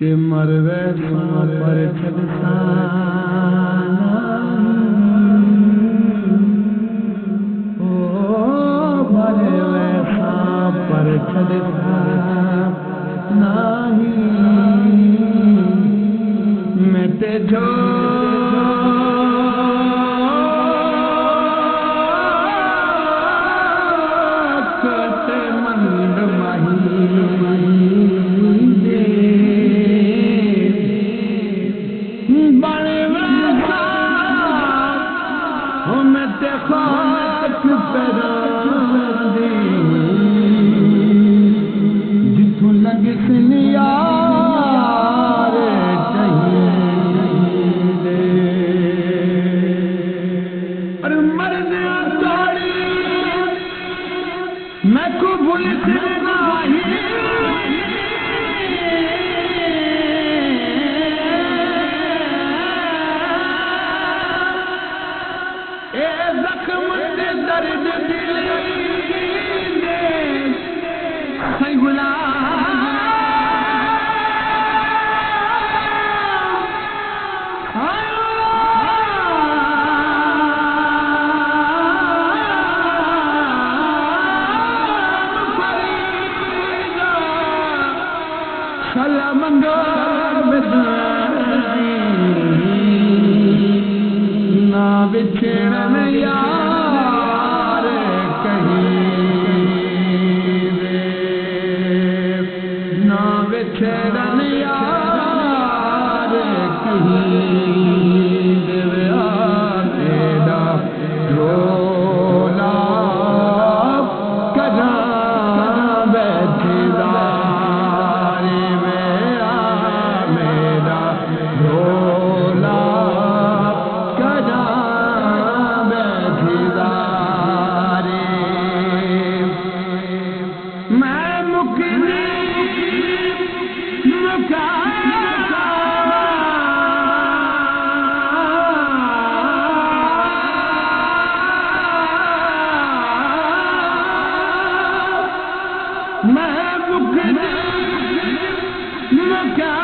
के मरवे पर छदसा ओ मरवे पर छदसा नहीं मैं ते जो करते मंद जिथों लग यार चाहिए और मरने तोड़ी मैं को भूल नहीं जख्म दर्द दिल सही ना बिछड़न यार कहीं ना बिछड़न यार कहीं तेरा रोला करा बैठदार मेरा रोला करा बैठदारे मैं मुकनी मुका मैं मुकनी मुका